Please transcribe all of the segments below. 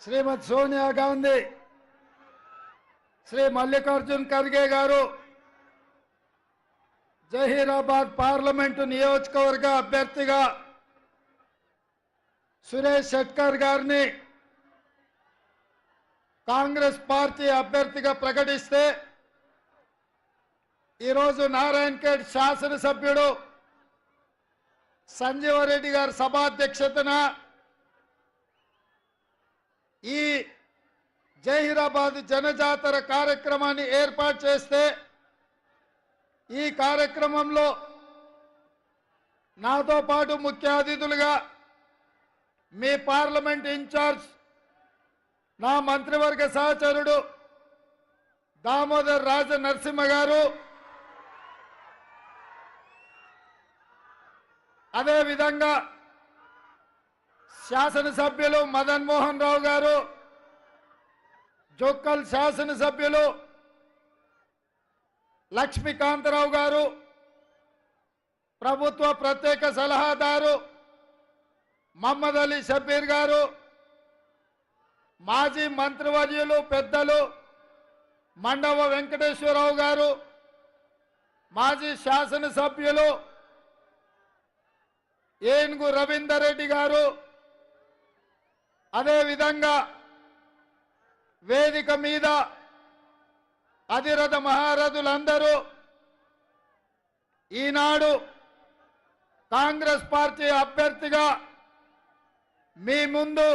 శ్రీమతి సోనియా గాంధీ, శ్రీ మల్లికార్జున్ ఖర్గే గారు జహీరాబాద్ పార్లమెంటు నియోజకవర్గ అభ్యర్థిగా సురేష్ షెట్కర్ గారిని కాంగ్రెస్ పార్టీ అభ్యర్థిగా ప్రకటిస్తే ఈరోజు నారాయణఖేడ్ శాసనసభ్యుడు సంజీవరెడ్డి గారి సభాధ్యక్షతన ఈ జహీరాబాద్ జనజాతర కార్యక్రమాన్ని ఏర్పాటు చేస్తే ఈ కార్యక్రమంలో నాతో పాటు ముఖ్య అతిథులుగా మీ పార్లమెంట్ ఇన్ఛార్జ్ నా మంత్రివర్గ సహచరుడు దామోదర్ రాజ నరసింహ గారు, అదేవిధంగా శాసనసభ్యులు మదన్ మోహన్ రావు గారు, జోక్కల్ శాసనసభ్యులు లక్ష్మీకాంతరావు గారు, ప్రభుత్వ ప్రత్యేక సలహాదారు మహమ్మద్ అలీ షబీర్ గారు, మాజీ మంత్రివర్యులు పెద్దలు మండవ వెంకటేశ్వరరావు గారు, మాజీ శాసనసభ్యులు ఏనుగు రవీందర్ రెడ్డి గారు, అదేవిధంగా వేదిక మీద అధిరథ మహారథులందరూ ఈనాడు కాంగ్రెస్ పార్టీ అభ్యర్థిగా మీ ముందు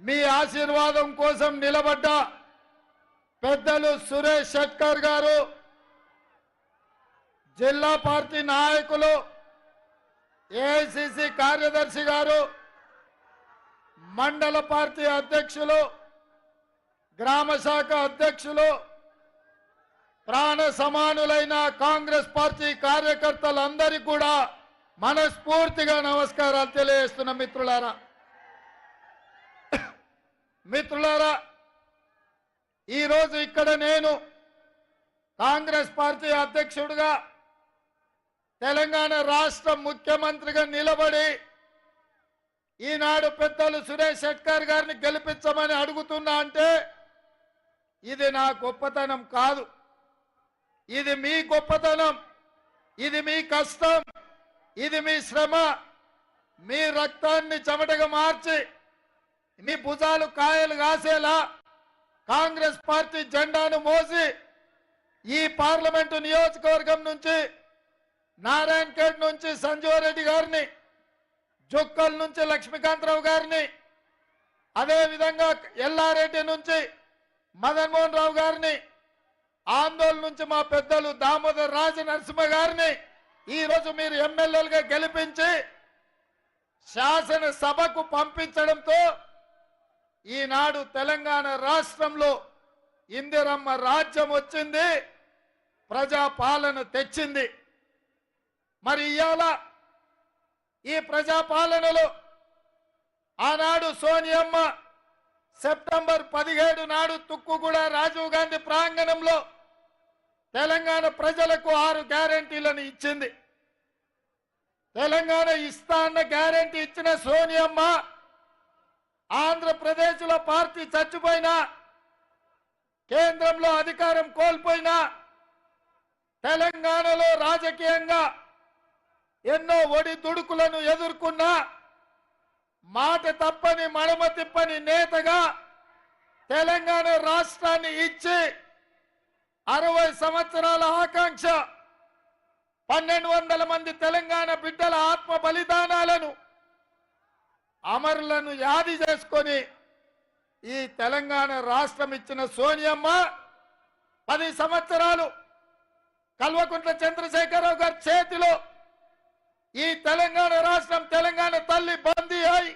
మీ ఆశీర్వాదం కోసం నిలబడ్డ పెద్దలు సురేష్ షెట్కర్ గారు, జిల్లా పార్టీ నాయకులు ఏఐసిసి కార్యదర్శి గారు, మండల పార్టీ అధ్యక్షులు, గ్రామ శాఖ అధ్యక్షులు, ప్రాణ సమానులైన కాంగ్రెస్ పార్టీ కార్యకర్తలందరికీ కూడా మనస్ఫూర్తిగా నమస్కారాలు తెలియజేస్తున్న మిత్రులారా, ఈరోజు ఇక్కడ నేను కాంగ్రెస్ పార్టీ అధ్యక్షుడిగా తెలంగాణ రాష్ట్ర ముఖ్యమంత్రిగా నిలబడి ఈనాడు పెద్దలు సురేష్ షెట్కర్ గారిని గెలిపించమని అడుగుతున్నా అంటే ఇది నా గొప్పతనం కాదు, ఇది మీ గొప్పతనం, ఇది మీ కష్టం, ఇది మీ శ్రమ, మీ రక్తాన్ని చెమటగా మార్చి మీ భుజాలు కాయలు కాసేలా కాంగ్రెస్ పార్టీ జెండాను మోసి ఈ పార్లమెంటు నియోజకవర్గం నుంచి నారాయణఖేడ్ నుంచి సంజీవరెడ్డి గారిని, జొక్కల్ నుంచి లక్ష్మీకాంతరావు గారిని, అదేవిధంగా ఎల్లారెడ్డి నుంచి మదన్ మోహన్ రావు గారిని, ఆందోళన నుంచి మా పెద్దలు దామోదర్ రాజ నరసింహ గారిని ఈరోజు మీరు ఎమ్మెల్యేలుగా గెలిపించి శాసనసభకు పంపించడంతో ఈనాడు తెలంగాణ రాష్ట్రంలో ఇందిరమ్మ రాజ్యం వచ్చింది, ప్రజాపాలన తెచ్చింది. మరి ఇవాళ ఈ ప్రజాపాలనలో ఆనాడు సోనియమ్మ సెప్టెంబర్ 17 నాడు తుక్కుగూడ రాజీవ్ గాంధీ ప్రాంగణంలో తెలంగాణ ప్రజలకు 6 గ్యారెంటీలను ఇచ్చింది. తెలంగాణ ఇస్తా అన్న గ్యారెంటీ ఇచ్చిన సోనియమ్మ ఆంధ్రప్రదేశ్లో పార్టీ చచ్చిపోయినా, కేంద్రంలో అధికారం కోల్పోయినా, తెలంగాణలో రాజకీయంగా ఎన్నో ఒడిదుడుకులను ఎదుర్కొన్నా మాట తప్పని మడమ తిప్పని నేతగా తెలంగాణ రాష్ట్రాన్ని ఇచ్చి 60 సంవత్సరాల ఆకాంక్ష 1200 మంది తెలంగాణ బిడ్డల ఆత్మ బలిదానాలను అమరులను యాది చేసుకొని ఈ తెలంగాణ రాష్ట్రం ఇచ్చిన సోనియమ్మ 10 సంవత్సరాలు కల్వకుంట్ల చంద్రశేఖరరావు గారి చేతిలో ఈ తెలంగాణ రాష్ట్రం తెలంగాణ తల్లి బందీ అయి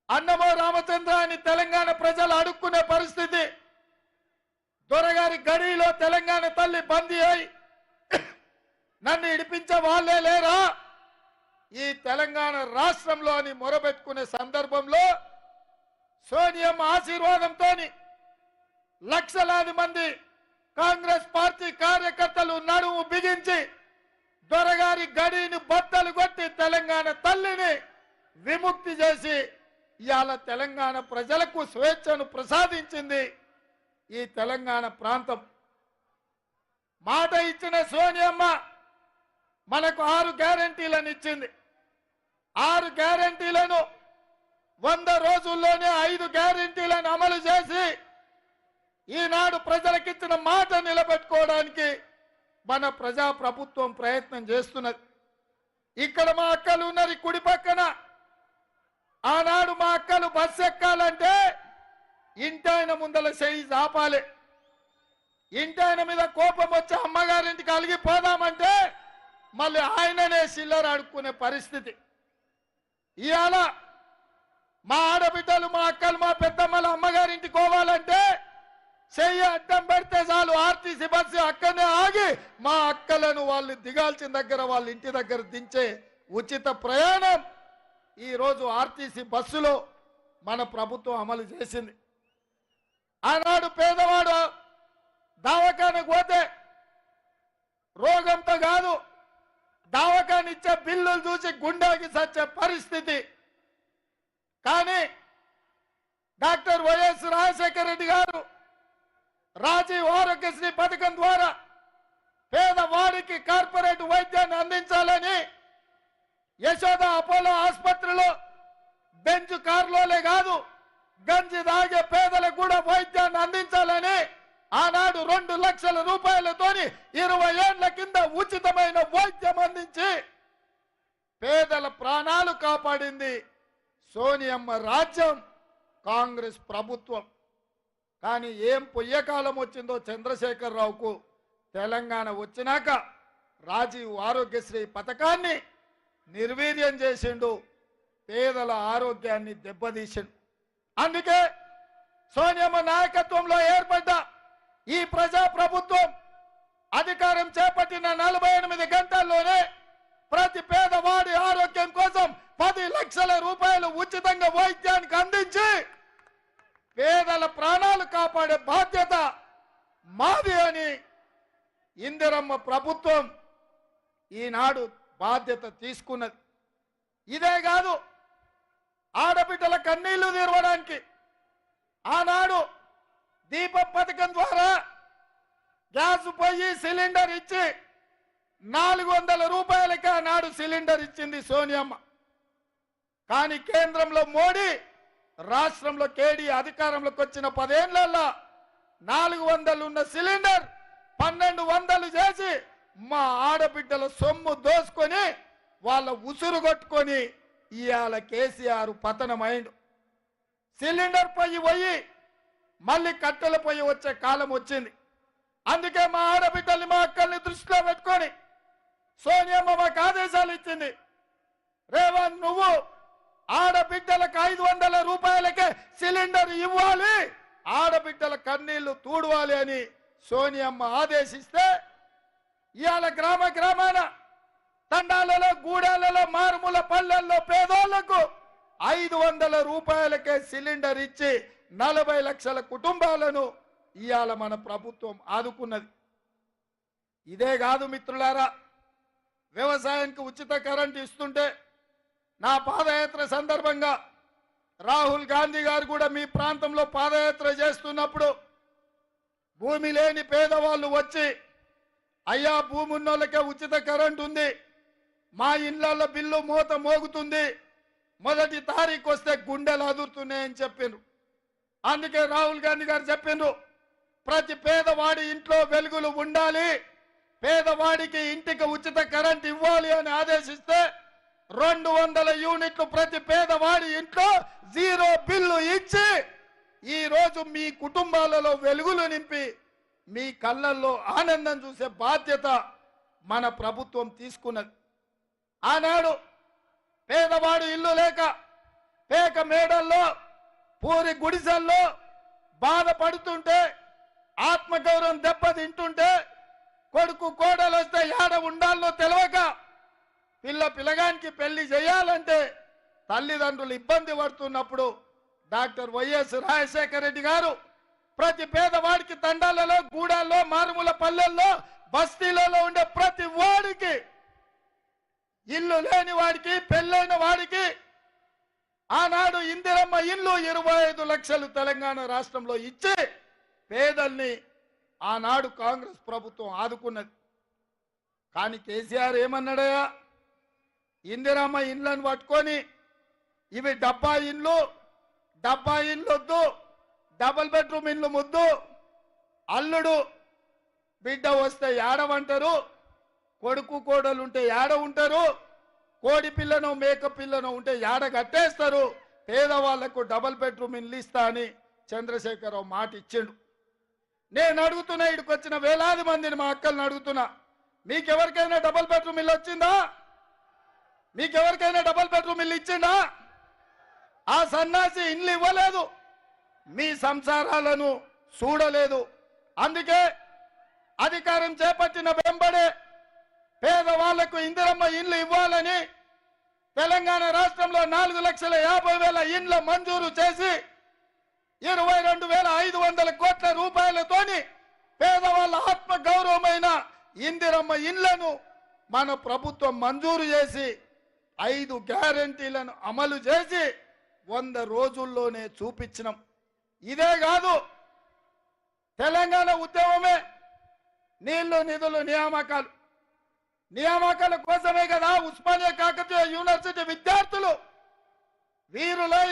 అన్నమో రామచంద్ర అని తెలంగాణ ప్రజలు అడుక్కునే పరిస్థితి, దొరగారి గడిలో తెలంగాణ తల్లి బందీ అయి నన్ను ఇడిపించే వాళ్ళే లేరా ఈ తెలంగాణ రాష్ట్రంలో అని మొరబెట్టుకునే సందర్భంలో సోనియమ్మ ఆశీర్వాదంతో లక్షలాది మంది కాంగ్రెస్ పార్టీ కార్యకర్తలు నడుము బిగించి దొరగారి గడిని బద్దలు కొట్టి తెలంగాణ తల్లిని విముక్తి చేసి ఇవాళ తెలంగాణ ప్రజలకు స్వేచ్ఛను ప్రసాదించింది ఈ తెలంగాణ ప్రాంతం. మాట ఇచ్చిన సోనియమ్మ మనకు 6 గ్యారెంటీలను ఇచ్చింది. 6 గ్యారెంటీలను 100 రోజుల్లోనే 5 గ్యారెంటీలను అమలు చేసి ఈనాడు ప్రజలకిచ్చిన మాట నిలబెట్టుకోవడానికి మన ప్రజా ప్రభుత్వం ప్రయత్నం చేస్తున్నది. ఇక్కడ మా అక్కలు ఉన్నారు కుడి పక్కన. ఆనాడు మా అక్కలు బస్సు ఎక్కాలంటే ఇంటాయన ముందల చేయి చాపాలి. ఇంటాయన మీద కోపం వచ్చి అమ్మగారింటికి అలిగిపోదామంటే మళ్ళీ ఆయననే చిల్లర అడుక్కునే పరిస్థితి. ఇవాళ మా ఆడబిడ్డలు మా అక్కలు మా పెద్దమ్మల అమ్మగారింటికి పోవాలంటే చెయ్యి అడ్డం పెడితే చాలు ఆర్టీసీ బస్సు అక్కడనే ఆగి మా అక్కలను వాళ్ళు దిగాల్సిన దగ్గర వాళ్ళ ఇంటి దగ్గర దించే ఉచిత ప్రయాణం ఈరోజు ఆర్టీసీ బస్సులో మన ప్రభుత్వం అమలు చేసింది. ఆనాడు పేదవాడు దవాఖానకు పోతే రోగంతో కాదు దవాఖాన ఇచ్చే బిల్లులు చూసి గుండెకి సచ్చే పరిస్థితి. కానీ డాక్టర్ వైఎస్ రాజశేఖర రెడ్డి గారు రాజీవ్ ఆరోగ్యశ్రీ పథకం ద్వారా పేదవాడికి కార్పొరేట్ వైద్యాన్ని అందించాలని యశోద అపోలో ఆసుపత్రిలో బెంచ్ కారులోనే కాదు గంజి దాగే పేదలకు కూడా వైద్యాన్ని అందించాలని ఆనాడు 2 లక్షల రూపాయలతోని 20 ఏళ్ల కింద ఉచితమైన వైద్యం అందించి పేదల ప్రాణాలు కాపాడింది సోనియమ్మ రాజ్యం, కాంగ్రెస్ ప్రభుత్వం. కానీ ఏం పొయ్యకాలం వచ్చిందో చంద్రశేఖరరావుకు. తెలంగాణ వచ్చినాక రాజీవ్ ఆరోగ్యశ్రీ పథకాన్ని నిర్వీర్యం చేసిండు, పేదల ఆరోగ్యాన్ని దెబ్బతీసిండు. అందుకే సోనియమ్మ నాయకత్వంలో ఏర్పడ్డ ఈ ప్రజా ప్రభుత్వం అధికారం చేపట్టిన 48 గంటల్లోనే ప్రతి పేదవాడి ఆరోగ్యం కోసం 10 లక్షల రూపాయలు ఉచితంగా వైద్యానికి అందించి పేదల ప్రాణాలు కాపాడే బాధ్యత మాది అని ఇందిరమ్మ ప్రభుత్వం ఈనాడు బాధ్యత తీసుకున్నది. ఇదే కాదు ఆడబిడ్డల కన్నీళ్లు తీర్వడానికి ఆనాడు దీపం పథకం ద్వారా గ్యాస్ పొయ్యి సిలిండర్ ఇచ్చి 400 రూపాయలకి ఆనాడు సిలిండర్ ఇచ్చింది సోనియమ్మ. కానీ కేంద్రంలో మోడీ, రాష్ట్రంలో కేడీ అధికారంలోకి వచ్చిన 10 ఏళ్లలో 400 ఉన్న సిలిండర్ 1200 చేసి మా ఆడబిడ్డల సొమ్ము దోసుకొని వాళ్ళ ఉసురు కొట్టుకొని ఇవాళ కేసీఆర్ పతనమైండు. సిలిండర్ పొయ్యి పోయి మళ్ళీ కట్టెల పొయ్యి వచ్చే కాలం వచ్చింది. అందుకే మా ఆడబిడ్డల్ని మా అక్కల్ని దృష్టిలో పెట్టుకొని సోనియమ్మ మాకు ఆదేశాలు ఇచ్చింది. రేవంత్ నువ్వు ఆడబిడ్డలకు 500 రూపాయలకే సిలిండర్ ఇవ్వాలి, ఆడబిడ్డల కన్నీళ్లు తూడవాలి అని సోనియమ్మ ఆదేశిస్తే ఇవాళ గ్రామ గ్రామాన తండాలలో గూడాలలో మారుమూల పల్లెల్లో పేదోళ్లకు 500 రూపాయలకే సిలిండర్ ఇచ్చి 40 లక్షల కుటుంబాలను ఇవాళ మన ప్రభుత్వం ఆదుకున్నది. ఇదే కాదు మిత్రులారా, వ్యవసాయానికి ఉచిత కరెంటు ఇస్తుంటే నా పాదయాత్ర సందర్భంగా రాహుల్ గాంధీ గారు కూడా మీ ప్రాంతంలో పాదయాత్ర చేస్తున్నప్పుడు భూమి లేని పేదవాళ్ళు వచ్చి అయ్యా భూమి ఉన్నోళ్ళకే ఉచిత కరెంటు ఉంది, మా ఇళ్లలో బిల్లు మోత మోగుతుంది, మొదటి తారీఖు వస్తే గుండెలు అదురుతున్నాయని చెప్పిండ్రు. అందుకే రాహుల్ గాంధీ గారు చెప్పిండ్రు ప్రతి పేదవాడి ఇంట్లో వెలుగులు ఉండాలి, పేదవాడికి ఇంటికి ఉచిత కరెంట్ ఇవ్వాలి అని ఆదేశిస్తే 200 యూనిట్లు ప్రతి పేదవాడి ఇంట్లో 0 బిల్లు ఇచ్చి ఈ రోజు మీ కుటుంబాలలో వెలుగులు నింపి మీ కళ్ళల్లో ఆనందం చూసే బాధ్యత మన ప్రభుత్వం తీసుకున్నది. ఆనాడు పేదవాడు ఇల్లు లేక పేక మేడల్లో పూరి గుడిసెల్లో బాధపడుతుంటే ఆత్మగౌరవం దెబ్బతింటుంటే కొడుకు కోడలు వస్తే ఏడ ఉండాలో తెలియక పిల్లగానికి పెళ్లి చేయాలంటే తల్లిదండ్రులు ఇబ్బంది పడుతున్నప్పుడు డాక్టర్ వైఎస్ రాజశేఖర రెడ్డి గారు ప్రతి పేదవాడికి తండాలలో గూడాల్లో మారుమూల పల్లెల్లో బస్తీలలో ఉండే ప్రతి వాడికి ఇల్లు లేని వాడికి పెళ్ళైన వాడికి ఆనాడు ఇందిరమ్మ ఇల్లు 25 లక్షలు తెలంగాణ రాష్ట్రంలో ఇచ్చి పేదల్ని ఆనాడు కాంగ్రెస్ ప్రభుత్వం ఆదుకున్నది. కానీ కేసీఆర్ ఏమన్నాడయా, ఇందిరమ్మ ఇండ్లను పట్టుకొని ఇవి డబ్బా ఇండ్లు వద్దు, డబుల్ బెడ్రూమ్ ఇండ్లు ముద్దు, అల్లుడు బిడ్డ వస్తే ఏడవంటారు, కొడుకు కోడలు ఉంటే ఏడ ఉంటారు, కోడి పిల్లను మేక పిల్లను ఉంటే ఏడ కట్టేస్తారు, పేదవాళ్లకు డబుల్ బెడ్రూమ్ ఇల్లు ఇస్తా అని చంద్రశేఖరరావు మాట ఇచ్చిండు. నేను అడుగుతున్నా, ఇక్కడికి వచ్చిన వేలాది మందిని మా అక్కలను అడుగుతున్నా, మీకెవరికైనా డబుల్ బెడ్రూమ్ ఇల్లు వచ్చిందా? మీకెవరికైనా డబుల్ బెడ్రూమ్ ఇల్లు ఇచ్చిందా? ఆ సన్నాసి ఇల్లు ఇవ్వలేదు, మీ సంసారాలను చూడలేదు. అందుకే అధికారం చేపట్టిన వెంబడే పేదవాళ్లకు ఇందిరమ్మ ఇల్లు ఇవ్వాలని తెలంగాణ రాష్ట్రంలో 4,50,000 ఇండ్ల మంజూరు చేసి 22,500 కోట్ల రూపాయలతోని పేదవాళ్ళ ఆత్మ గౌరవమైన ఇందిరమ్మ ఇండ్లను మన ప్రభుత్వం మంజూరు చేసి 5 గ్యారెంటీలను అమలు చేసి 100 రోజుల్లోనే చూపించినాం. ఇదే కాదు, తెలంగాణ ఉద్యమమే నీళ్లు నిధులు నియామకాల కోసమే కదా ఉస్మానియా కాకతీయ యూనివర్సిటీ విద్యార్థులు వీరులై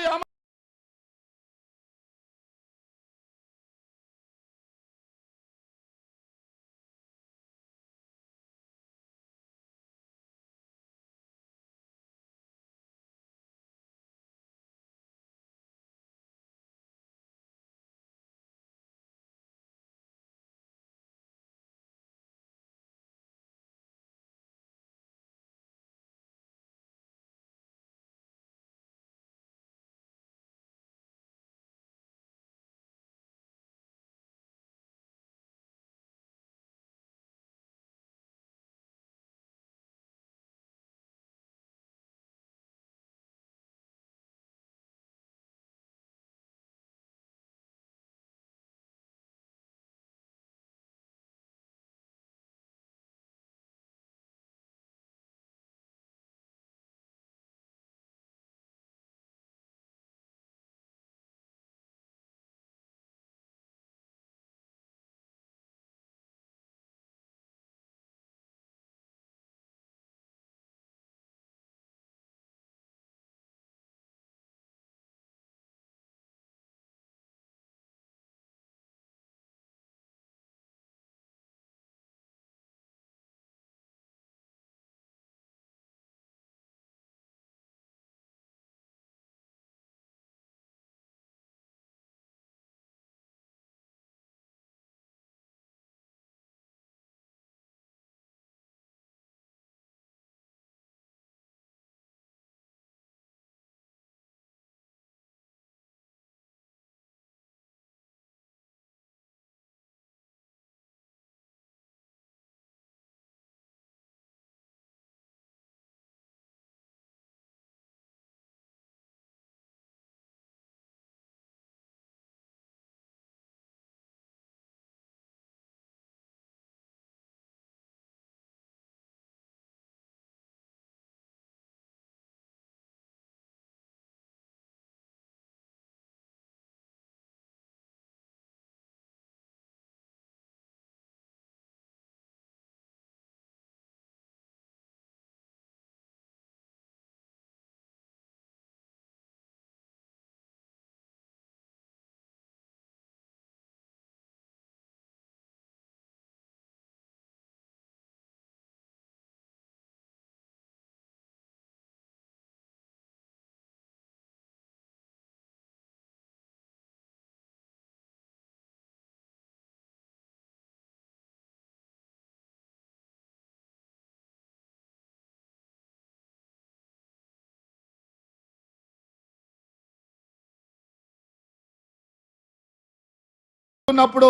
ఉన్నప్పుడు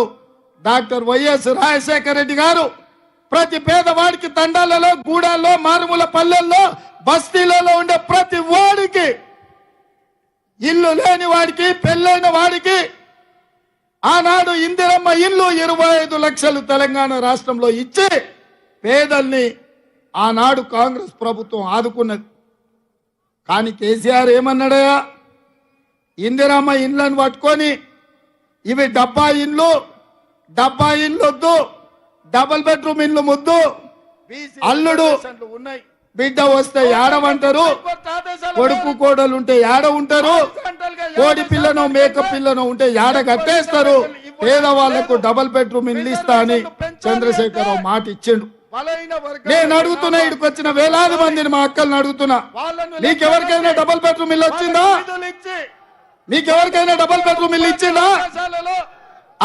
డాక్టర్ వైఎస్ రాజశేఖర రెడ్డి గారు ప్రతి పేదవాడికి తండాలలో, గూడాల్లో, మారుమూల పల్లెల్లో, బస్తీలలో ఉండే ప్రతి వాడికి, ఇల్లు లేని వాడికి, పెళ్ళైన వాడికి ఆనాడు ఇందిరమ్మ ఇల్లు 25 లక్షలు తెలంగాణ రాష్ట్రంలో ఇచ్చి పేదల్ని ఆనాడు కాంగ్రెస్ ప్రభుత్వం ఆదుకున్నది. కానీ కేసీఆర్ ఏమన్నాడయా, ఇందిరమ్మ ఇండ్లను పట్టుకొని ఇవి డబ్బా ఇండ్లు వద్దు, డబుల్ బెడ్రూమ్ ఇండ్లు ముద్దు, అల్లుడు ఉన్నాయి, బిడ్డ వస్తే ఏడవంటారు, కొడుకు కోడలు ఉంటే ఏడ ఉంటారు, కోడి పిల్లనో మేక పిల్లనో ఉంటే ఏడ కట్టేస్తారు, పేదవాళ్లకు డబుల్ బెడ్రూమ్ ఇల్లు ఇస్తా అని చంద్రశేఖరరావు మాట ఇచ్చిండు. నేను అడుగుతున్నా, ఇక్కడికి వచ్చిన వేలాది మందిని మా అక్కలను అడుగుతున్నా, నీకెవరికైనా డబుల్ బెడ్రూమ్ ఇల్లు వచ్చిందా? మీకెవరికైనా డబుల్ బెడ్రూమ్ ఇల్లు ఇచ్చిందా?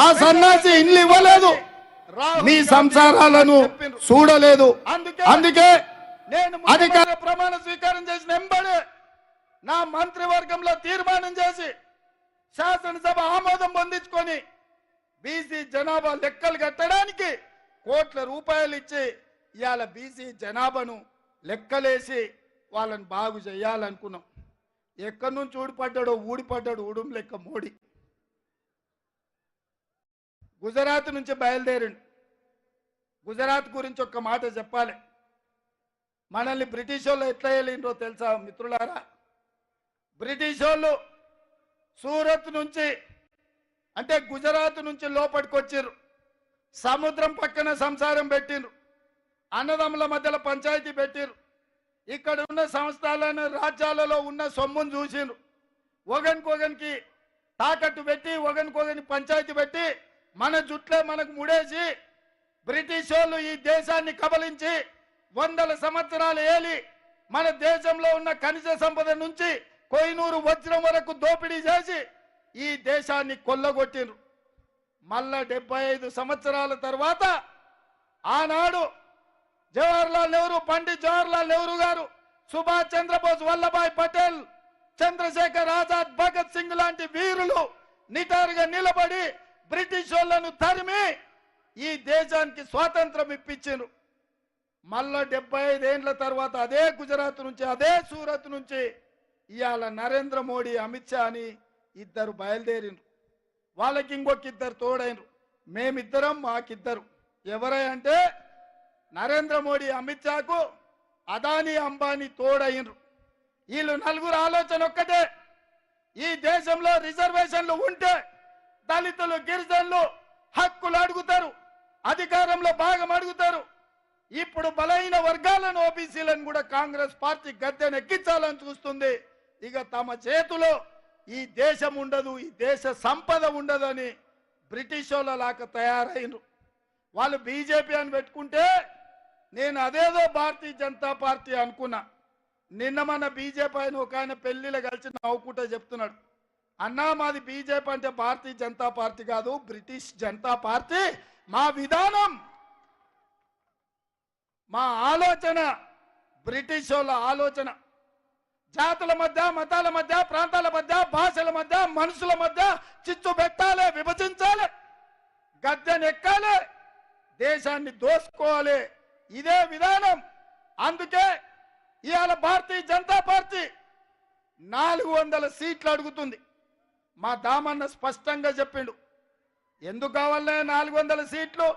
ఆ సన్నాసి ఇల్లు ఇవ్వలేదు, మీ సంసారాలను చూడలేదు. అందుకే నేను అధికార ప్రమాణ స్వీకారం చేసిన వెంబడే నా మంత్రివర్గంలో తీర్మానం చేసి శాసనసభ ఆమోదం పొందించుకొని బీసీ జనాభా లెక్కలు కట్టడానికి కోట్ల రూపాయలు ఇచ్చి ఇవాళ బీసీ జనాభాను లెక్కలేసి వాళ్ళని బాగు చేయాలనుకున్నాం. ఎక్కడి నుంచి ఊడిపడ్డాడు ఉడుం లెక్క మోడీ. గుజరాత్ నుంచి బయలుదేరిండు. గుజరాత్ గురించి ఒక్క మాట చెప్పాలి. మనల్ని బ్రిటిష్ వాళ్ళు ఎట్లా వెళ్ళిండ్రో తెలుసా మిత్రులారా? బ్రిటిష్ వాళ్ళు సూరత్ నుంచి అంటే గుజరాత్ నుంచి లోపలికి వచ్చిర్రు, సముద్రం పక్కన సంసారం పెట్టిండ్రు, అన్నదమ్ముల మధ్యలో పంచాయతీ పెట్టిర్రు, ఇక్కడ ఉన్న సంస్థలను రాజ్యాలలో ఉన్న సొమ్మును చూసిండ్రు, ఒకరికొకరికి తాకట్టు పెట్టి ఒకరికొకరిని పంచాయతీ పెట్టి మన జుట్లే మనకు ముడేసి బ్రిటిష్ వాళ్ళు ఈ దేశాన్ని కబలించి 100 సంవత్సరాలు ఏలి మన దేశంలో ఉన్న ఖనిజ సంపద నుంచి కోహినూరు వజ్రం వరకు దోపిడీ చేసి ఈ దేశాన్ని కొల్లగొట్టిండ్రు. మళ్ళా 75 సంవత్సరాల తర్వాత ఆనాడు జవహర్లాల్ నెహ్రూ, పండిత్ జవహర్లాల్ నెహ్రూ గారు, సుభాష్ చంద్రబోస్, వల్లభాయ్ పటేల్, చంద్రశేఖర్ ఆజాద్, భగత్ సింగ్ లాంటి వీరులు నిటారుగా నిలబడి బ్రిటిష్ వాళ్ళను తరిమి ఈ దేశానికి స్వాతంత్రం ఇప్పించారు. మళ్ళా 75 ఏళ్ల తర్వాత అదే గుజరాత్ నుంచి అదే సూరత్ నుంచి ఇవాళ నరేంద్ర మోడీ, అమిత్ షా అని ఇద్దరు బయలుదేరిండ్రు. వాళ్ళకి ఇంకొక ఇద్దరు తోడైనరు. మేమిద్దరం మాకిద్దరు. ఎవరై అంటే నరేంద్ర మోడీ, అమిత్ షాకు అదానీ అంబానీ తోడైనరు. వీళ్ళు నలుగురు ఆలోచన ఒక్కటే, ఈ దేశంలో రిజర్వేషన్లు ఉంటే దళితులు, గిరిజనులు హక్కులు అడుగుతారు, అధికారంలో భాగం అడుగుతారు. ఇప్పుడు బలైన వర్గాలను, ఓబీసీలను కూడా కాంగ్రెస్ పార్టీ గద్దెను ఎక్కించాలని చూస్తుంది. ఇక తమ చేతిలో ఈ దేశం ఉండదు, ఈ దేశ సంపద ఉండదని బ్రిటిష్ వాళ్ళలాగా తయారైనరు. వాళ్ళు బీజేపీ అని పెట్టుకుంటే నేను అదేదో భారతీయ జనతా పార్టీ అనుకున్నా. నిన్న మన బీజేపీ ఆయన ఒక ఆయన పెళ్లిలో కలిసి నవ్వుకుంటే చెప్తున్నాడు, అన్నా మాది బీజేపీ అంటే భారతీయ జనతా పార్టీ కాదు, బ్రిటిష్ జనతా పార్టీ. మా విధానం, మా ఆలోచన బ్రిటిష్ వాళ్ళ ఆలోచన. జాతుల మధ్య, మతాల మధ్య, ప్రాంతాల మధ్య, భాషల మధ్య, మనుషుల మధ్య చిచ్చు పెట్టాలి, విభజించాలి, గద్దెను ఎక్కాలి, దేశాన్ని దోసుకోవాలి. ఇదే విధానం. అందుకే ఇవాళ భారతీయ జనతా పార్టీ 400 సీట్లు అడుగుతుంది. మా దామన్న స్పష్టంగా చెప్పిండు, ఎందుకు కావాలనే 400 సీట్లు?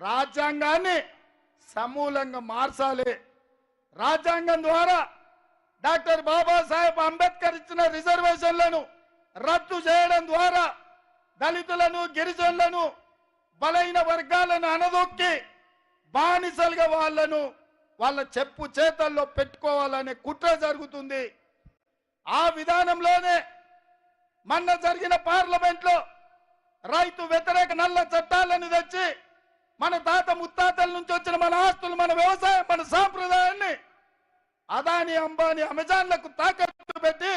రాజ్యాంగాన్ని సమూలంగా మార్చాలి. రాజ్యాంగం ద్వారా డాక్టర్ బాబాసాహెబ్ అంబేద్కర్ ఇచ్చిన రిజర్వేషన్లను రద్దు చేయడం ద్వారా దళితులను, గిరిజనులను, బలైన వర్గాలను అనదొక్కి బానిసలుగా వాళ్ళ చెప్పు చేతల్లో పెట్టుకోవాలనే కుట్ర జరుగుతుంది. ఆ విధానంలోనే మొన్న జరిగిన పార్లమెంట్లో రైతు వ్యతిరేక నల్ల చట్టాలను తెచ్చి మన తాత ముత్తాతల నుంచి వచ్చిన మన ఆస్తులు, మన వ్యవసాయం, మన సాంప్రదాయాన్ని అదానీ, అంబానీ, అమెజాన్లకు తాకట్టు పెట్టి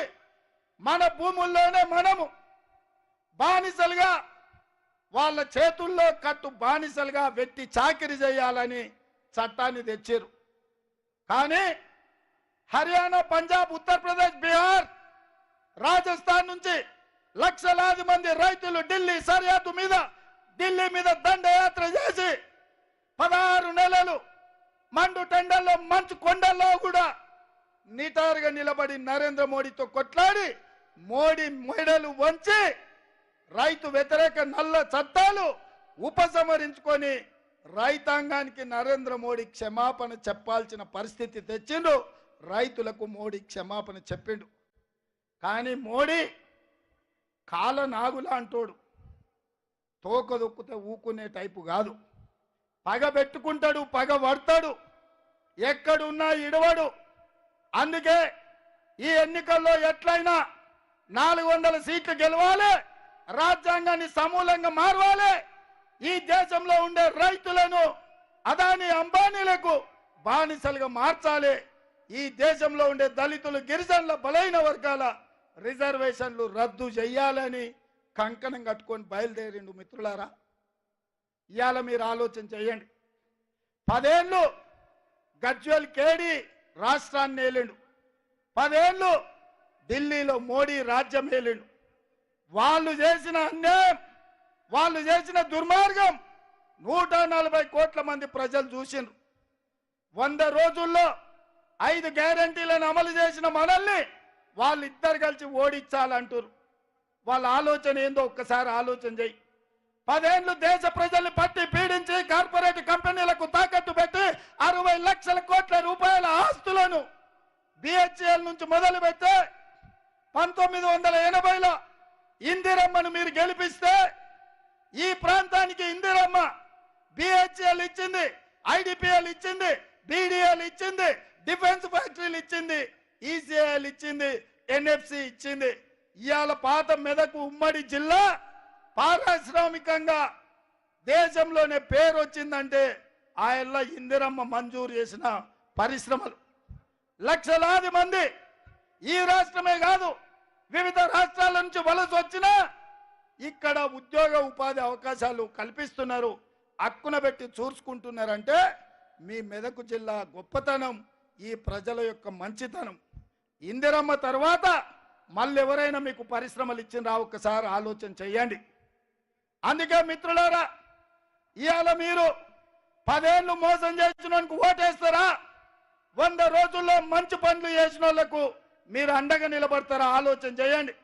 మన భూముల్లోనే మనము బానిసలుగా, వాళ్ళ చేతుల్లో కట్టు బానిసలుగా వెట్టి చాకిరి చేయాలని చట్టాన్ని తెచ్చారు. కానీ హర్యానా, పంజాబ్, ఉత్తరప్రదేశ్, బీహార్, రాజస్థాన్ నుంచి లక్షలాది మంది రైతులు ఢిల్లీ సరిహద్దు మీద, ఢిల్లీ మీద దండయాత్ర చేసి 16 నెలలు మండు టెండల్లో, మంచు కొండల్లో కూడా నిటారుగా నిలబడి నరేంద్ర మోడీతో కొట్లాడి మోడీ మెడలు వంచి రైతు వ్యతిరేక నల్ల చట్టాలు ఉపసంహరించుకొని రైతాంగానికి నరేంద్ర మోడీ క్షమాపణ చెప్పాల్సిన పరిస్థితి తెచ్చిండు. రైతులకు మోడీ క్షమాపణ చెప్పిండు. కానీ మోడీ కాల నాగులా అంటోడు, తోక దొక్కితే ఊకునే టైపు కాదు. పగ పెట్టుకుంటాడు, పగ పడతాడు, ఎక్కడున్నా ఇడవడు. అందుకే ఈ ఎన్నికల్లో ఎట్లయినా 400 సీట్లు గెలవాలి, రాజ్యాంగాన్ని సమూలంగా మారవాలి, ఈ దేశంలో ఉండే రైతులను అదాని అంబానీలకు బానిసలుగా మార్చాలి, ఈ దేశంలో ఉండే దళితులు గిరిజనుల బలైన వర్గాల రిజర్వేషన్లు రద్దు చేయాలని కంకణం కట్టుకొని బయలుదేరిండు. మిత్రులారా, ఇవాళ మీరు ఆలోచన చేయండి. 10 ఏళ్ళు గజ్వెల్ కేడి రాష్ట్రాన్ని ఏలిండు, 10 ఏళ్ళు ఢిల్లీలో మోడీ రాజ్యం ఏలిండు. వాళ్ళు చేసిన అన్యాయం, వాళ్ళు చేసిన దుర్మార్గం 140 కోట్ల మంది ప్రజలు చూసిండ్రు. 100 రోజుల్లో 5 గ్యారంటీలను అమలు చేసిన మనల్ని వాళ్ళిద్దరు కలిసి ఓడించాలంటారు. వాళ్ళ ఆలోచన ఏందో ఒక్కసారి ఆలోచన చేయి. 10 ఏళ్ళు దేశ ప్రజల్ని పట్టి పీడించి కార్పొరేట్ కంపెనీలకు తాకట్టు పెట్టి 60 లక్షల కోట్ల రూపాయల ఆస్తులను బిహెచ్ఎల్ నుంచి మొదలు పెట్టి 1980లో ఇందిరమ్మను మీరు గెలిపిస్తే ఈ ప్రాంతానికి ఇందిరమ్మ బిహెచ్ఎల్ ఇచ్చింది, ఐడిపిఎల్ ఇచ్చింది, బీడీఎల్ ఇచ్చింది, డిఫెన్స్ ఫ్యాక్టరీలు ఇచ్చింది, ఈసీఐఎల్ ఇచ్చింది, ఎన్ఎఫ్సి ఇచ్చింది. ఇవాళ పాత మెదక్ ఉమ్మడి జిల్లా పారిశ్రామికంగా దేశంలోనే పేరు వచ్చిందంటే ఆయనలో ఇందిరమ్మ మంజూరు చేసిన పరిశ్రమలు. లక్షలాది మంది ఈ రాష్ట్రమే కాదు వివిధ రాష్ట్రాల నుంచి వలస వచ్చినా ఇక్కడ ఉద్యోగ ఉపాధి అవకాశాలు కల్పిస్తున్నారు, హక్కున పెట్టి చూసుకుంటున్నారంటే మీ మెదక్ జిల్లా గొప్పతనం, ఈ ప్రజల యొక్క మంచితనం. ఇందిరమ్మ తర్వాత మళ్ళీ ఎవరైనా మీకు పరిశ్రమలు ఇచ్చిండ్రా ఒక్కసారి ఆలోచన చేయండి. అందుకే మిత్రులారా, ఇవాళ మీరు 10 ఏళ్ళు మోసం చేసిన ఓటేస్తారా? 100 రోజుల్లో మంచి పనులు చేసిన వాళ్ళకు మీరు అండగా నిలబడతారా? ఆలోచన చేయండి.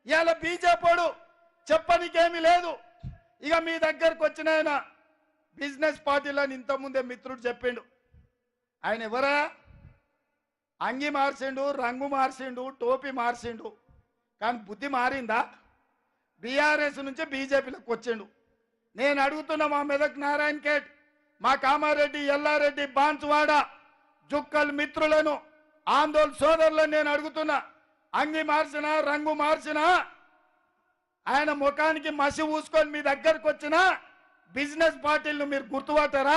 ఇవాళ బీజేపీడు చెప్పనికేమీ లేదు. ఇక మీ దగ్గరకు వచ్చిన ఆయన బిజినెస్ పార్టీలని ఇంతకుముందే మిత్రుడు చెప్పిండు. ఆయన ఎవరా? అంగి మార్చిండు, రంగు మార్చిండు, టోపీ మార్చిండు, కానీ బుద్ధి మారిందా? బీఆర్ఎస్ నుంచి బీజేపీలోకి వచ్చిండు. నేను అడుగుతున్న మా మెదక్ నారాయణ ఖేడ్, మా కామారెడ్డి, ఎల్లారెడ్డి, బాన్సువాడ, జుక్కల్ మిత్రులను, ఆందోళన సోదరులను నేను అడుగుతున్నా, అంగి మార్చినా రంగు మార్చినా ఆయన ముఖానికి మసి ఊసుకొని మీ దగ్గరకు వచ్చిన బిజినెస్ పార్టీలను మీరు గుర్తుపట్టారా?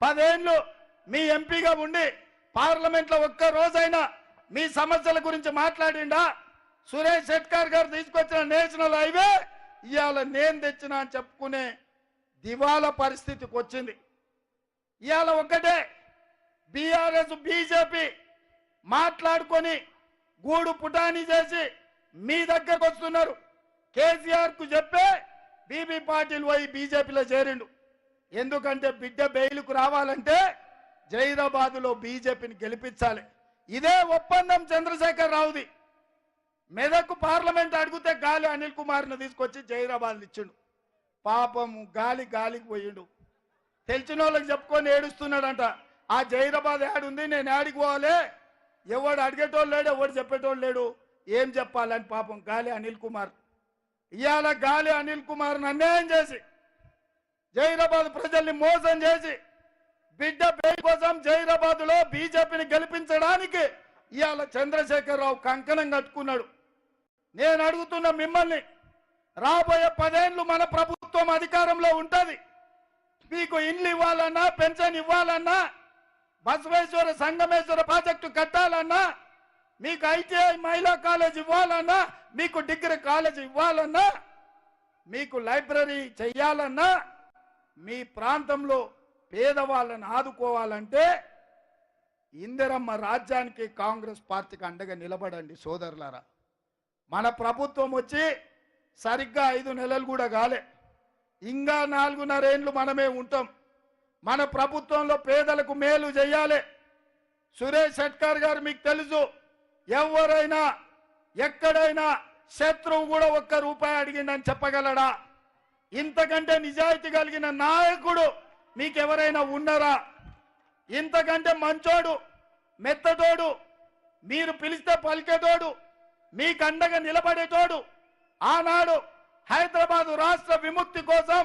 10 ఏళ్ళు మీ ఎంపీగా ఉండి పార్లమెంట్లో ఒక్క రోజైనా మీ సమస్యల గురించి మాట్లాడిండా? సురేష్ షెట్కర్ గారు తీసుకొచ్చిన నేషనల్ హైవే ఇవాళ నేను తెచ్చిన అని చెప్పుకునే దివాలా పరిస్థితికి వచ్చింది. ఇవాళ ఒక్కటే బీఆర్ఎస్ బీజేపీ మాట్లాడుకొని గూడు పుటాని చేసి మీ దగ్గరకు వస్తున్నారు. కేసీఆర్ కు చెప్పే బీబీ పాటిల్ పోయి బీజేపీలో చేరిండు. ఎందుకంటే బిడ్డ బెయిలుకు రావాలంటే జైరాబాదులో బీజేపీని గెలిపించాలి. ఇదే ఒప్పందం చంద్రశేఖర్ రావుది. మెదక్ పార్లమెంట్ అడిగితే గాలి అనిల్ కుమార్ను తీసుకొచ్చి జైరాబాద్ ఇచ్చిండు. పాపం గాలికి పోయిండు. తెలిసిన వాళ్ళకి చెప్పుకొని ఏడుస్తున్నాడంట. ఆ జైరాబాద్ ఏడుంది, నేను ఏడికి పోవాలి, ఎవడు అడిగేటోళ్ళు లేడు, ఎవడు చెప్పేటోళ్ళు లేడు, ఏం చెప్పాలని పాపం గాలి అనిల్ కుమార్. ఇవాళ గాలి అనిల్ కుమార్ని అన్యాయం చేసి జైరాబాద్ ప్రజల్ని మోసం చేసి బిడ్డ బెయిల్ కోసం జైరాబాద్లో బీజేపీని గెలిపించడానికి ఇవాళ చంద్రశేఖర్ రావు కంకణం కట్టుకున్నాడు. నేను అడుగుతున్న మిమ్మల్ని, రాబోయే 10 ఏళ్ళు మన ప్రభుత్వం అధికారంలో ఉంటుంది. మీకు ఇండ్లు ఇవ్వాలన్నా, పెన్షన్ ఇవ్వాలన్నా, బసవేశ్వర సంగమేశ్వర ప్రాజెక్టు కట్టాలన్నా, మీకు ఐటీఐ మహిళా కాలేజ్ ఇవ్వాలన్నా, మీకు డిగ్రీ కాలేజ్ ఇవ్వాలన్నా, మీకు లైబ్రరీ చెయ్యాలన్నా, మీ ప్రాంతంలో పేదవాళ్ళని ఆదుకోవాలంటే ఇందిరమ్మ రాజ్యానికి కాంగ్రెస్ పార్టీకి అండగా నిలబడండి సోదరులారా. మన ప్రభుత్వం వచ్చి సరిగ్గా 5 నెలలు కూడా కాలే, ఇంకా 4.5 ఏళ్ళు మనమే ఉంటాం. మన ప్రభుత్వంలో పేదలకు మేలు చేయాలి. సురేష్ షెట్కర్ గారు మీకు తెలుసు, ఎవరైనా ఎక్కడైనా శత్రువు కూడా ఒక్క రూపాయి అడిగిందని చెప్పగలడా? ఇంతకంటే నిజాయితీ కలిగిన నాయకుడు మీకెవరైనా ఉన్నారా? ఇంతకంటే మంచోడు, మెత్తటోడు, మీరు పిలిస్తే పలికేటోడు, మీకు అండగా నిలబడేటోడు, ఆనాడు హైదరాబాదు రాష్ట్ర విముక్తి కోసం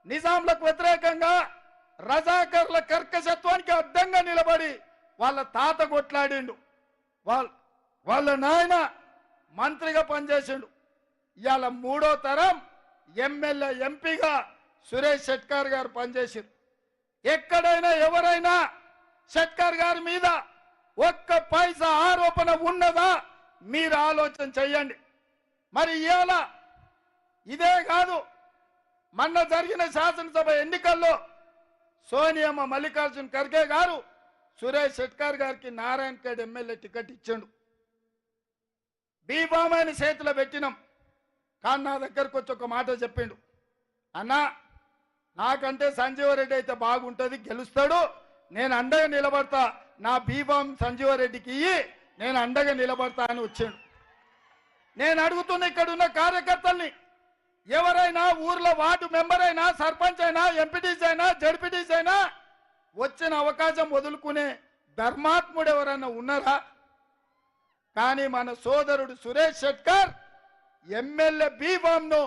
నిజాంలకు వ్యతిరేకంగా రజాకర్ల కర్కశత్వానికి అడ్డంగా నిలబడి వాళ్ళ తాత కొట్లాడిండు, వాళ్ళ నాయన మంత్రిగా పనిచేసిండు. ఇవాళ మూడో తరం ఎమ్మెల్యే ఎంపీగా సురేష్ షెట్కార్ గారు పనిచేసారు. ఎక్కడైనా ఎవరైనా షెట్కార్ గారి మీద ఒక్క పైసా ఆరోపణ ఉన్నదా మీరు ఆలోచన చెయ్యండి. మరి ఇవాళ ఇదే కాదు, మొన్న జరిగిన శాసనసభ ఎన్నికల్లో సోనియమ్మ మల్లికార్జున్ ఖర్గే గారు సురేష్ షెట్కార్ గారికి నారాయణఖేడ్ ఎమ్మెల్యే టికెట్ ఇచ్చాడు. బీబామాని చేతిలో పెట్టినాం. కానీ నా దగ్గరకు వచ్చి ఒక మాట చెప్పిండు, అన్నా నాకంటే సంజీవరెడ్డి అయితే బాగుంటుంది, గెలుస్తాడు, నేను అండగా నిలబడతా, నా బీబామ్ సంజీవరెడ్డికి ఇయ్యి, నేను అండగా నిలబడతా అని వచ్చాడు. నేను అడుగుతున్న ఇక్కడున్న కార్యకర్తల్ని, ఎవరైనా ఊర్లో వార్డు మెంబర్ అయినా, సర్పంచ్ అయినా, ఎంపీటీసీ అయినా, జడ్పీటీసీ అయినా వచ్చిన అవకాశం వదులుకునే ధర్మాత్ముడు ఎవరైనా ఉన్నారా? కానీ మన సోదరుడు సురేష్ షెట్కార్ ఎమ్మెల్యే బీబామ్ను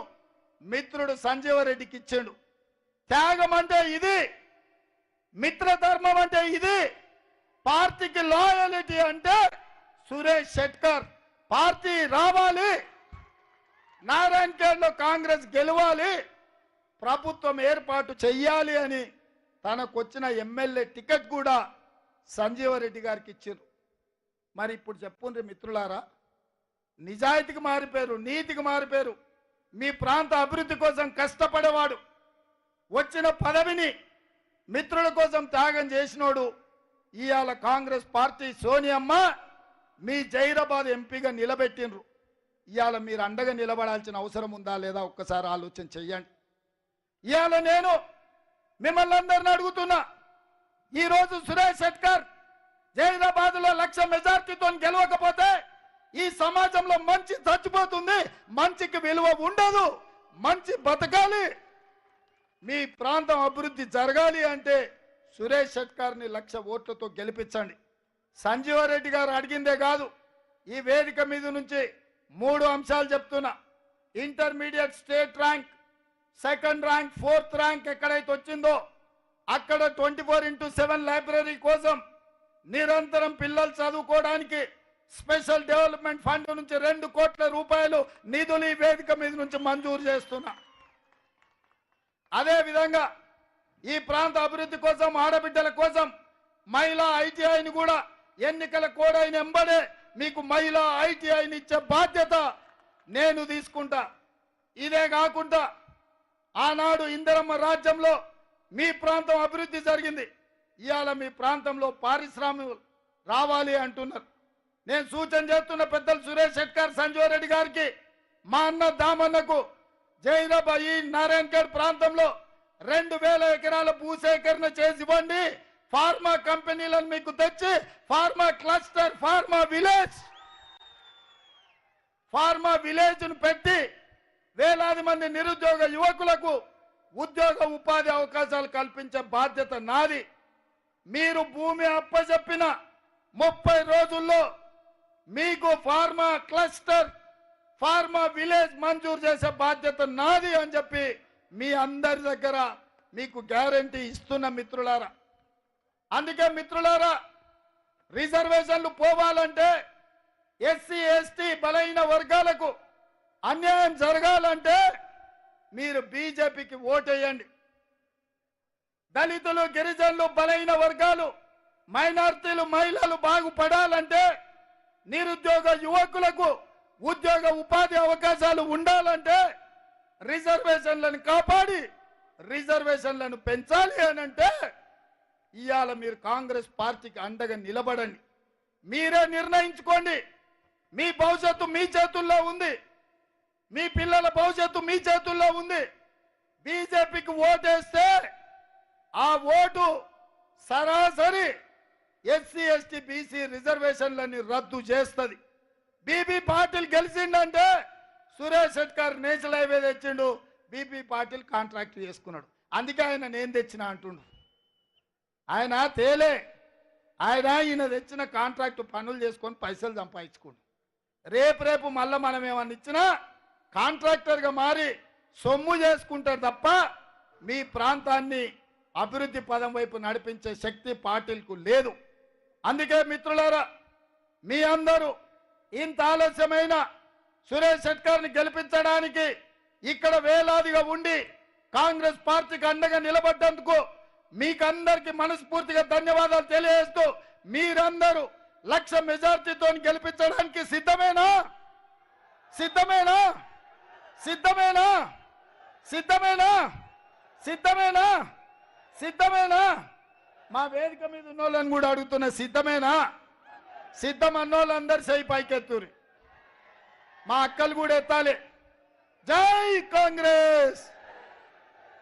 మిత్రుడు సంజీవరెడ్డికి ఇచ్చాడు. త్యాగం అంటే ఇది, మిత్రధర్మం అంటే ఇది, పార్టీకి లాయలిటీ అంటే సురేష్ షెట్కార్. పార్టీ రావాలి, నారాయణఖేడ్లో కాంగ్రెస్ గెలవాలి, ప్రభుత్వం ఏర్పాటు చెయ్యాలి అని తనకొచ్చిన ఎమ్మెల్యే టికెట్ కూడా సంజీవరెడ్డి గారికి ఇచ్చారు. మరి ఇప్పుడు చెప్పుండ్రి మిత్రులారా, నిజాయితీకి మారిపోయారు, నీతికి మారిపోయారు. మీ ప్రాంత అభివృద్ధి కోసం కష్టపడేవాడు, వచ్చిన పదవిని మిత్రుల కోసం త్యాగం చేసినోడు ఇవాళ కాంగ్రెస్ పార్టీ సోనియమ్మ మీ జైరాబాద్ ఎంపీగా నిలబెట్టినరు. ఇవాళ మీరు అండగా నిలబడాల్సిన అవసరం ఉందా లేదా ఒక్కసారి ఆలోచన చెయ్యండి. ఇవాళ నేను మిమ్మల్ని అందరిని అడుగుతున్నా, ఈరోజు సురేష్ షెట్కార్ జైరాబాద్లో 1,00,000 మెజార్టీతో గెలవకపోతే ఈ సమాజంలో మంచి చచ్చిపోతుంది, మంచికి విలువ ఉండదు. మంచి బతకాలి, మీ ప్రాంతం అభివృద్ధి జరగాలి అంటే సురేష్ షెట్కార్ని 1,00,000 ఓట్లతో గెలిపించండి. సంజీవరెడ్డి గారు అడిగిందే కాదు, ఈ వేదిక మీద నుంచి 3 అంశాలు చెప్తున్నా. Intermediate state rank, second rank, 4th rank ఎక్కడైతే వచ్చిందో అక్కడ 24x7 లైబ్రరీ కోసం నిరంతరం పిల్లలు చదువుకోవడానికి స్పెషల్ డెవలప్మెంట్ ఫండ్ నుంచి 2 కోట్ల రూపాయలు నిధులు ఈ వేదిక మీద నుంచి మంజూరు చేస్తున్నా. అదే విధంగా ఈ ప్రాంత అభివృద్ధి కోసం, ఆడబిడ్డల కోసం మహిళా ఐటీఐని కూడా ఎన్నికల కోడ్ అయిన ఎంబడే మీకు మహిళా ఐటీఐని ఇచ్చే బాధ్యత నేను తీసుకుంటా. ఇదే కాకుండా ఆనాడు ఇందిరమ్మ రాజ్యంలో మీ ప్రాంతం అభివృద్ధి జరిగింది. ఇవాళ మీ ప్రాంతంలో పారిశ్రామికలు రావాలి అంటున్నారు. నేను సూచన చేస్తున్న పెద్దలు సురేష్ షెట్కార్, సంజీవరెడ్డి గారికి, మా అన్న దామన్నకు జైరాబాద్ ఈ నారాయణఖేడ్ ప్రాంతంలో 2,000 ఎకరాల భూసేకరణ చేసి ఇవ్వండి. ఫార్మా కంపెనీలను మీకు తెచ్చి ఫార్మా క్లస్టర్, ఫార్మా విలేజ్ ను పెట్టి వేలాది మంది నిరుద్యోగ యువకులకు ఉద్యోగ ఉపాధి అవకాశాలు కల్పించే బాధ్యత నాది. మీరు భూమి అప్పచెప్పిన 30 రోజుల్లో మీకు ఫార్మా క్లస్టర్, ఫార్మా విలేజ్ మంజూరు చేసే బాధ్యత నాది అని చెప్పి మీ అందరి దగ్గర మీకు గ్యారంటీ ఇస్తున్న మిత్రులారా. అందుకే మిత్రులారా, రిజర్వేషన్లు పోవాలంటే, ఎస్సీ ఎస్టీ బలహీన వర్గాలకు అన్యాయం జరగాలంటే మీరు బీజేపీకి ఓటేయండి. దళితులు, గిరిజనులు, బలహీన వర్గాలు, మైనార్టీలు, మహిళలు బాగుపడాలంటే, నిరుద్యోగ యువకులకు ఉద్యోగ ఉపాధి అవకాశాలు ఉండాలంటే రిజర్వేషన్లను కాపాడి రిజర్వేషన్లను పెంచాలి అనంటే ఇవాళ మీరు కాంగ్రెస్ పార్టీకి అండగా నిలబడండి. మీరే నిర్ణయించుకోండి. మీ భవిష్యత్తు మీ చేతుల్లో ఉంది, మీ పిల్లల భవిష్యత్తు మీ చేతుల్లో ఉంది. బీజేపీకి ఓటేస్తే ఆ ఓటు సరాసరి ఎస్సీ ఎస్టీ బీసీ రిజర్వేషన్లని రద్దు చేస్తుంది. బీబీ పాటిల్ గెలిచిండంటే సురేష్ షెట్కార్ నేషనల్ హైవే తెచ్చిండు, బీబీ పాటిల్ కాంట్రాక్ట్ చేసుకున్నాడు. అందుకే ఆయన నేను తెచ్చిన అంటుండు. ఆయన తేలే, ఈయన తెచ్చిన కాంట్రాక్ట్ పనులు చేసుకొని పైసలు సంపాదించుకోండు. రేపు మళ్ళీ మనం ఏమన్నా ఇచ్చినా కాంట్రాక్టర్గా మారి సొమ్ము చేసుకుంటారు తప్ప మీ ప్రాంతాన్ని అభివృద్ధి పదం వైపు నడిపించే శక్తి పార్టీలకు లేదు. అందుకే మిత్రులారా, మీ అందరూ ఇంత ఆలస్యమైన సురేష్ షెట్కర్ని గెలిపించడానికి ఇక్కడ వేలాదిగా ఉండి కాంగ్రెస్ పార్టీకి అండగా నిలబడ్డందుకు మీకందరికీ మనస్ఫూర్తిగా ధన్యవాదాలు తెలియజేస్తూ, మీరందరూ 1,00,000 మెజార్టీతో గెలిపించడానికి సిద్ధమేనా? సిద్ధమేనా? సిద్ధమేనా? సిద్ధమేనా? సిద్ధమేనా? సిద్ధమేనా? మా వేదిక మీద ఉన్న వాళ్ళని కూడా అడుగుతున్నా, సిద్ధమేనా? సిద్ధం అన్నోళ్ళందరూ చేయి పైకెత్తురి. మా అక్కలు కూడా ఎత్తాలి. జై కాంగ్రెస్,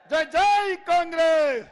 జై జై కాంగ్రెస్.